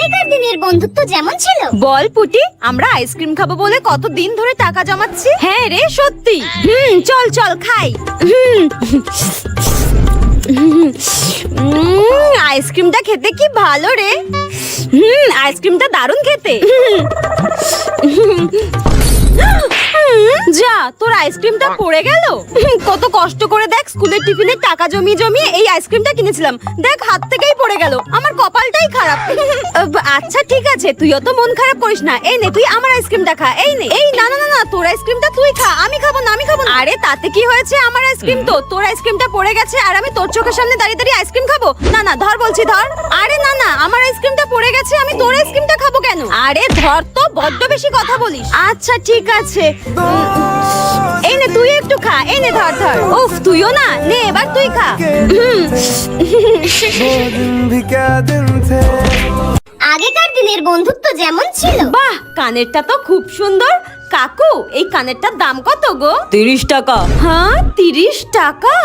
আগেকার দিনের বন্ধুত্ব যেমন ছিল। বল পুটি, আমরা আইসক্রিম খাবো বলে কতদিন ধরে টাকা জমাচ্ছি। হ্যাঁ রে সত্যি। চল চল খাই। আইসক্রিমটা খেতে কি ভালো রে। আইসক্রিমটা দারুণ খেতে। যা, তোর আইসক্রিমটা পড়ে গেল। কত কষ্ট করে দেখ স্কুলের টিফিনের টাকা জমিয়ে জমিয়ে এই আইসক্রিমটা কিনেছিলাম, দেখ হাত থেকেই পড়ে গেল। আমার কপালটাই খারাপ। আচ্ছা ঠিক আছে, তুইও তো মন খারাপ করিস না। এই নে তুই আমার আইসক্রিমটা খা। এই নে। এই না না না, তোর আইসক্রিমটা তুই খা। আমি খাবো না, আমি খাবো না। আরে তাতে কি হয়েছে, আমার আইসক্রিম তো। তোর আইসক্রিমটা পড়ে গেছে আর আমি তোর চোখের সামনে দাঁড়িয়ে দাঁড়িয়ে আইসক্রিম খাবো? না না ধর বলছি, ধর। আরে না না, আমার আইসক্রিমটা পড়ে গেছে, আমি তোর আইসক্রিমটা খাবো কেন? আরে ধর তো, বড্ড বেশি কথা বলিস। আচ্ছা ঠিক আছে, এই নে তুই একটু খা। এই নে ধর ধর। উফ, তুইও না, নে এবার তুই খা। আগেকার দিনের বন্ধুত্ব যেমন ছিল। বাহ, কানেরটা তো খুব সুন্দর। কাকু, এই কানেরটার দাম কত গো? 30 টাকা। হ্যাঁ 30 টাকা?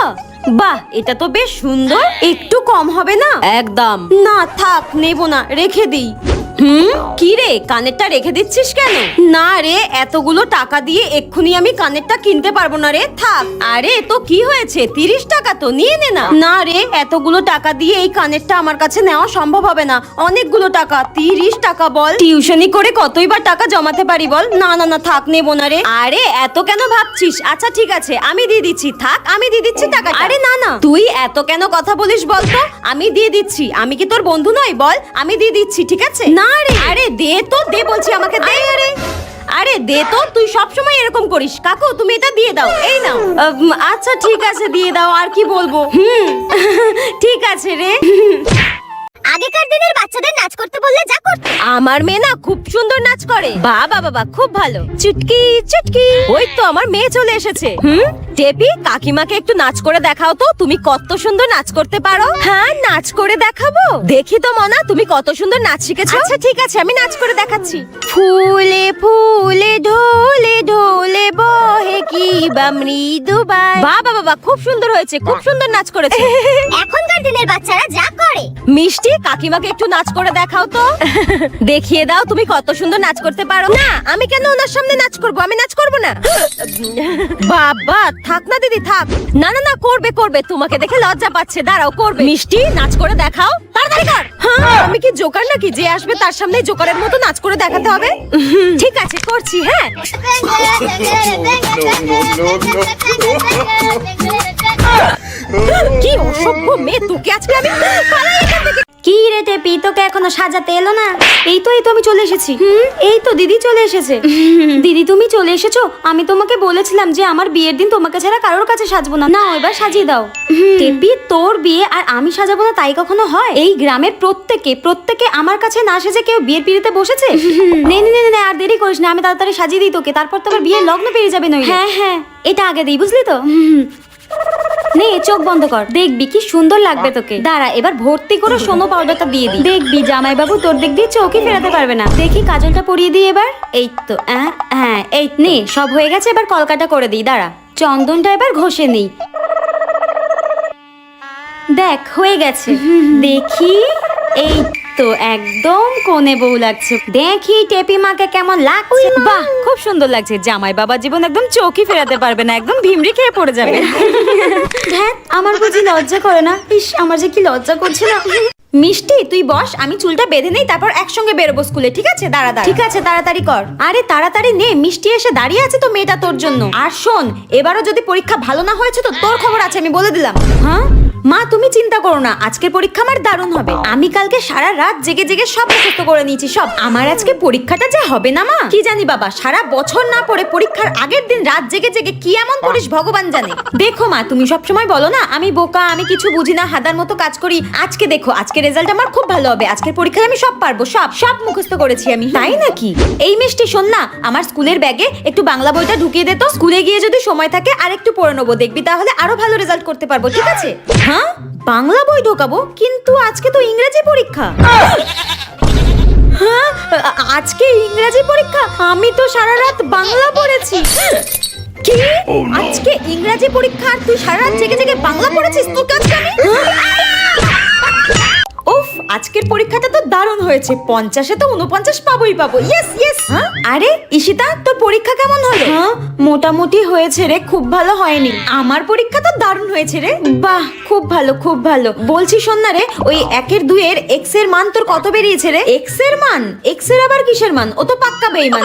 বাহ, এটা তো বেশ সুন্দর। একটু কম হবে না? একদম না, থাক, নেব না, রেখে দিই। কি রে, কানেরটা রেখে দিচ্ছিস কেন? না রে, এতগুলো টাকা দিয়ে এক্ষুনি আমি কানেরটা কিনতে পারবো না রে, থাক। আরে তো কি হয়েছে, 30 টাকা তো, নিয়ে নে না। না রে, এতগুলো টাকা দিয়ে এই কানেরটা আমার কাছে নেওয়া সম্ভব হবে না। অনেকগুলো টাকা, 30 টাকা বল। টিউশনি করে কতই বা টাকা জমাতে পারি বল। না না না, থাক, নেবো না রে। আরে এত কেন ভাবছিস? আচ্ছা ঠিক আছে, আমি দিয়ে দিচ্ছি, থাক, আমি দিয়ে দিচ্ছি টাকা। আরে না না, তুই এত কেন কথা বলিস বল তো? আমি দিয়ে দিচ্ছি, আমি কি তোর বন্ধু নই বল? আমি দিয়ে দিচ্ছি, ঠিক আছে? না রে, আরে দে তো, দে বলছি, আমাকে দে। আরে আরে দে তো, তুই সবসময় এরকম করিস। কাকু তুমি এটা দিয়ে দাও, এই নাও। আচ্ছা ঠিক আছে, দিয়ে দাও, আর কি বলবো। ঠিক আছে রে। আগেকার দিনের বাচ্চাদের নাচ করতে বললে যা করতে। আমার মেয়ে না খুব সুন্দর নাচ করে। বাবা বাবা, খুব ভালো। চুটকি চুটকি, ওই তো আমার মেয়ে চলে এসেছে। টেপি, কাকিমাকে একটু নাচ করে দেখাও তো, তুমি কত সুন্দর নাচ করতে পারো। হ্যাঁ নাচ করে দেখাবো, দেখি তো মনা তুমি কত সুন্দর নাচ শিখেছো। আচ্ছা ঠিক আছে, আমি নাচ করে দেখাচ্ছি। ফুলে ফুলে ঢোলে ঢোলে বহে কি বা মৃদু বাই। বাবা বাবা, খুব সুন্দর হয়েছে, খুব সুন্দর নাচ করেছে। এখনকার দিনের বাচ্চারা যা করে। মিষ্টি, কাকিমাকে একটু নাচ করে দেখাও তো। দেখিয়ে দাও তুমি কত সুন্দর নাচ করতে পারো। না, আমি কেন ওনার সামনে নাচ করব? আমি নাচ করব না। বাবা থাক না দিদি, থাক। না না না, করবে করবে, তোমাকে দেখে লজ্জা পাচ্ছে, দাঁড়াও করবে। মিষ্টি, নাচ করে দেখাও, তাড়াতাড়ি কর। হ্যাঁ, আমি কি জোকার নাকি যে আসবে তার সামনে জোকারের মতো নাচ করে দেখাতে হবে? ঠিক আছে, করছি। হ্যাঁ কি অসভ্য মেয়ে, তোকে আজকে আমি পালাই এখান থেকে। কি রে টেপি, তোকে এখনো সাজাতে এলো না? এই তো আমি চলে এসেছি। এই তো দিদি চলে এসেছে। দিদি তুমি চলে এসেছো? আমি তোমাকে বলেছিলাম যে আমার বিয়ের দিন তোমাকে ছাড়া কারোর কাছে সাজবো না। নাও এবার সাজিয়ে দাও। টেপি, তোর বিয়ে আর আমি সাজাবো না তাই কখনো হয়? এই গ্রামের প্রত্যেকে আমার কাছে না সেজে কেউ বিয়ের পিড়িতে বসেছে? নে নে নে, আর দেরি করিস না, আমি তাড়াতাড়ি সাজিয়ে দিই তোকে, তারপর তো আবার বিয়ের লগ্ন পেরিয়ে যাবে নইলে। হ্যাঁ হ্যাঁ, এটা আগে দিই, বুঝলি তো? নে চোখ বন্ধ কর, দেখবি কি সুন্দর লাগবে তোকে। দাঁড়া, এবার ভর্তি করে সোনো পাউডারটা দিয়ে দিই, দেখবি জামাইবাবু তোর দিক দিয়ে চোখই ফেরাতে পারবে না। দেখি কাজলটা পরিয়ে দিই এবার। এই তো, হ্যাঁ এই নে, সব হয়ে গেছে, এবার কলকাটা করে দিই। দাঁড়া, চন্দনটা এবার ঘষে নিই। দেখ হয়ে গেছে, দেখি। এই তো একদম কোণে বউ লাগছে। দেখি টেপি মাকে কেমন লাগছে। বাহ, খুব সুন্দর লাগছে। জামাই বাবা জীবন একদম চোখই ফেরাতে পারবে না, একদম ভিমরি খেয়ে পড়ে যাবে। হ্যাঁ, আমার বুঝি লজ্জা করে না? ইস, আমার যে কি লজ্জা করছে না। মিষ্টি তুই বস, আমি চুলটা বেঁধে নেই, তারপর একসঙ্গে বেরোবো স্কুলে, ঠিক আছে? দাঁড়া দাঁড়া। ঠিক আছে, তাড়াতাড়ি কর। আরে তাড়াতাড়ি নে, মিষ্টি এসে দাঁড়িয়ে আছে তো মেয়েটা তোর জন্য। আর শোন, এবারও যদি পরীক্ষা ভালো না হয়েছে তো তোর খবর আছে, আমি বলে দিলাম। হ্যাঁ মা, তুমি চিন্তা করো না, আজকের পরীক্ষা আমার দারুণ হবে। আমি কালকে সারা রাত জেগে জেগে সব মুখস্থ করে নিয়েছি, সব। আমার আজকে পরীক্ষাটা যা হবে না মা, কি জানি বাবা, সারা বছর না পড়ে পরীক্ষার আগের দিন রাত জেগে জেগে কি এমন করিস ভগবান জানে। দেখো মা, তুমি সবসময় বলো না আমি বোকা, আমি কিছু বুঝি না, হাদার মতো কাজ করি। আজকে দেখো, আজকে রেজাল্ট আমার খুব ভালো হবে। আজকের পরীক্ষায় আমি সব পারবো, সব মুখস্থ করেছি আমি। তাই নাকি? এই মিষ্টি শোন না, আমার স্কুলের ব্যাগে একটু বাংলা বইটা ঢুকিয়ে দে তো। স্কুলে গিয়ে যদি সময় থাকে আর একটু পড়ে নেবো, দেখবি তাহলে আরো ভালো রেজাল্ট করতে পারবো, ঠিক আছে? হ্যাঁ, বাংলা বই ঢোকাবো, কিন্তু আজকে তো ইংরেজি পরীক্ষা। হ্যাঁ, আজকে ইংরেজি পরীক্ষা? আমি তো সারা রাত বাংলা পড়েছি। কি? আজকে ইংরেজি পরীক্ষা আর তুই সারা রাত জেগে জেগে বাংলা পড়েছিস? তোকে আজকে আমি... উফ, আজকের পরীক্ষাটা তো দারুণ হয়েছে, 50-এ তো 49 পাবোই পাবো। Yes yes. হ্যাঁ আরে ঈশিতা, তোর পরীক্ষা কেমন হলো? হ্যাঁ মোটামুটি হয়েছে রে, খুব ভালো হয়নি। আমার পরীক্ষা তো দারুণ হয়েছে রে। বাহ খুব ভালো খুব ভালো। বলছি শোন না রে, ওই 1-এর 2-এর x এর মান তোর কত বেরিয়েছে রে? x এর মান? x এর আবার কিসের মান? ও তো পাক্কা বেঈমান।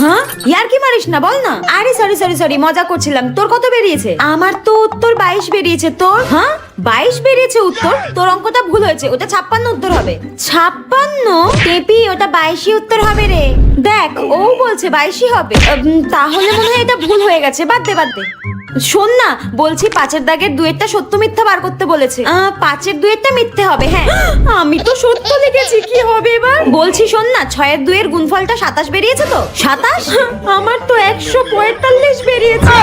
হ্যাঁ ইয়ার কি মারিস না, বল না। আরে সরি সরি সরি, মজা করছিলাম। তোর কত বেরিয়েছে? আমার তো উত্তর 22 বেরিয়েছে। তোর? হ্যাঁ 22 বেরিয়েছে উত্তর। তোর অঙ্কটা ভুল হয়েছে, ওটা 56 উত্তর হবে। 56? টেপি ওটা 22ই উত্তর হবে রে। দেখ ও বলছে 22ই হবে। তাহলে মনে হয় এটা ভুল হয়ে গেছে, বাদ দে বাদ দে। শোন না, বলছি 5-এর দাগের 2-এরটা সত্য মিথ্যা বার করতে বলেছে। 5-এর 2-এরটা মিথ্যে হবে। হ্যাঁ আমি তো সত্য লিখেছি, কি হবে এবার? বলছি শোন না, 6-এর 2-এর গুণফলটা 27 বেরিয়েছে তো? 27? আমার তো 145 বেরিয়েছে।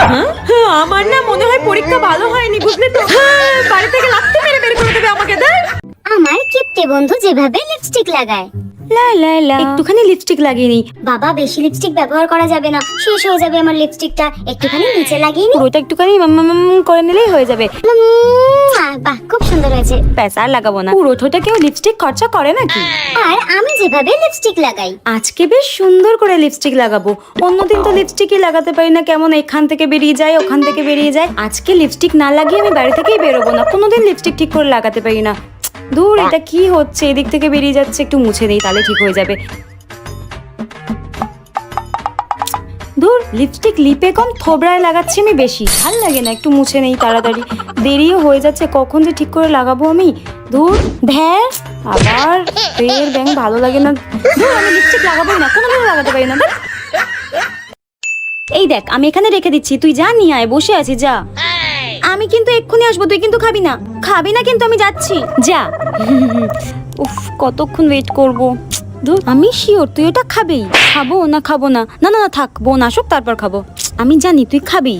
আমার না মনে হয় পরীক্ষা ভালো হয়নি, বুঝলি তো? বাড়ি থেকে লাথি মেরে বের করে দেবে আমাকে। দেখ আমার কিপ্টে বন্ধু যেভাবে লিপস্টিক লাগায়। লা লা লা, একটুখানি লিপস্টিক লাগিয়ে নি। বাবা বেশি লিপস্টিক ব্যবহার করা যাবে না, শেষ হয়ে যাবে আমার লিপস্টিকটা। একটুখানি নিচে লাগিয়ে নি। পুরোটা একটুখানি করে নিলেই হয়ে যাবে। বাহ খুব সুন্দর হয়েছে। ব্যাস আর লাগাবো না। পুরোটা কেউ লিপস্টিক খরচা করে নাকি? আর আমি যেভাবে লিপস্টিক লাগাই। আজকে বেশ সুন্দর করে লিপস্টিক লাগাবো। অন্যদিন তো লিপস্টিকই লাগাতে পারি না, কেমন এখান থেকে বেরিয়ে যায় ওখান থেকে বেরিয়ে যায়। আজকে লিপস্টিক না লাগিয়ে আমি বাড়ি থেকেই বেরোবো না। কোনোদিন লিপস্টিক ঠিক করে লাগাতে পারি না। দূর, এটা কি হচ্ছে, এদিক থেকে বেরিয়ে যাচ্ছে। একটু মুছে নেই, তাহলে ঠিক হয়ে যাবে। দূর, লিপস্টিক লিপে কম থোবড়ায় লাগাচ্ছি আমি বেশি, ভাল লাগে না। একটু মুছে নেই তাড়াতাড়ি, দেরিও হয়ে যাচ্ছে। কখন যে ঠিক করে লাগাবো আমি। দূর ধ্যার, আবার ফের ব্যাং ভালো লাগে না। দূর, আমি লিপস্টিক লাগাবোই না, কোনোদিনও লাগাতে পারি না। ধ্যার। এই দেখ, আমি এখানে রেখে দিচ্ছি, তুই যা নিয়ে আয়, বসে আছি, যা। আমি কিন্তু এক্ষুনি আসবো, তুই কিন্তু খাবি না। খাবি না কিন্তু, আমি যাচ্ছি, যা। উফ, কতক্ষণ ওয়েট করবো। ধুর, আমি শিওর তুই এটা খাবেই। খাবো না খাবো না, না না না থাক, বোন আসুক তারপর খাবো। আমি জানি তুই খাবি।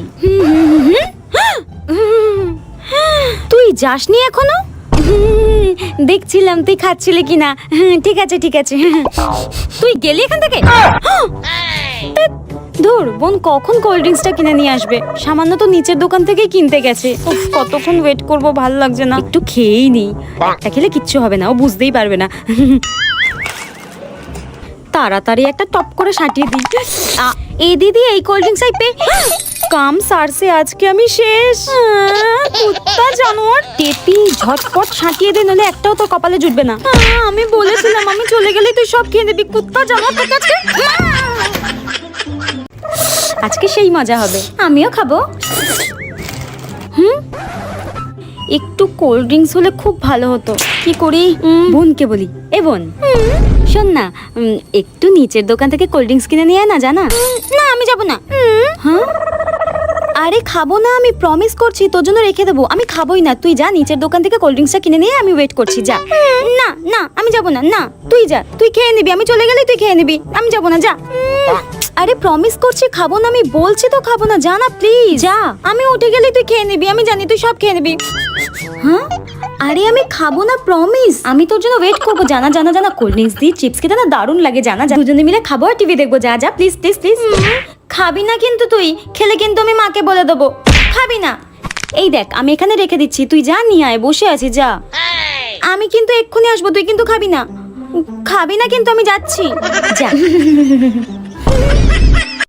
তুই যাসনি এখনো? দেখছিলাম তুই খাচ্ছিলি কিনা। ঠিক আছে ঠিক আছে, তুই গেলি এখান থেকে। ধুর, বোন কখন কোল্ড ড্রিঙ্কসটা কিনে নিয়ে আসবে? সামান্য তো নিচের দোকান থেকেই কিনতে গেছে। উফ, কতক্ষণ ওয়েট করবো, ভালো লাগছে না। একটু খেয়েই নি, একটা খেলে কিচ্ছু হবে না, ও বুঝতেই পারবে না। তাড়াতাড়ি একটা টপ করে সাটিয়ে দিই। এই দিদি, এই কোল্ড ড্রিঙ্কস আই পে। কাম সারছে, আজকে আমি শেষ। কুত্তা জানোয়ার। টেপি ঝটপট সাটিয়ে দে, নলে একটাও তোর কপালে জুটবে না। আমি বলেছিলাম আমি চলে গেলে তুই সব খেয়ে দিবি। কুত্তা জানোয়ার তোর কাছে। আজকে সেই মজা হবে, আমিও খাবো। একটু কোল্ড ড্রিঙ্কস হলে খুব ভালো হতো। কি করি, বোনকে বলি। এ বোন, শোন না, একটু নিচের দোকান থেকে কোল্ড ড্রিঙ্কস কিনে নিয়ে আয় না, জানা। না আমি যাবো না। হ্যাঁ, আরে খাবো না, আমি প্রমিস করছি, তোর জন্য রেখে দেবো। আমি খাবোই না, তুই যা নিচের দোকান থেকে কোল্ড ড্রিঙ্কসটা কিনে নিয়ে, আমি ওয়েট করছি, যা। না না আমি যাবো না, না তুই যা, তুই খেয়ে নিবি, আমি চলে গেলে তুই খেয়ে নিবি, আমি যাবো না, যা। আরে প্রমিস করছি খাবো না, আমি বলছি তো খাবো না, যা না প্লিজ, যা। আমি উঠে গেলে তুই খেয়ে নিবি, আমি জানি তুই সব খেয়ে নিবি। হ্যাঁ, আরে আমি খাবো না, প্রমিস। আমি তোর জন্য ওয়েট করবো, জানা জানা জানা। কোল্ড ড্রিঙ্কস দিয়ে চিপস খেতে না দারুণ লাগে, জানা। দুজনে মিলে খাবো আর টিভি দেখবো, যা যা প্লিজ প্লিজ প্লিজ। খাবি না কিন্তু তুই, খেলে কিন্তু আমি মাকে বলে দেবো। খাবি না। এই দেখ, আমি এখানে রেখে দিচ্ছি, তুই যা নিয়ে আয়, বসে আছি, যা। আমি কিন্তু এক্ষুনি আসবো, তুই কিন্তু খাবি না। খাবি না কিন্তু, আমি যাচ্ছি, যা।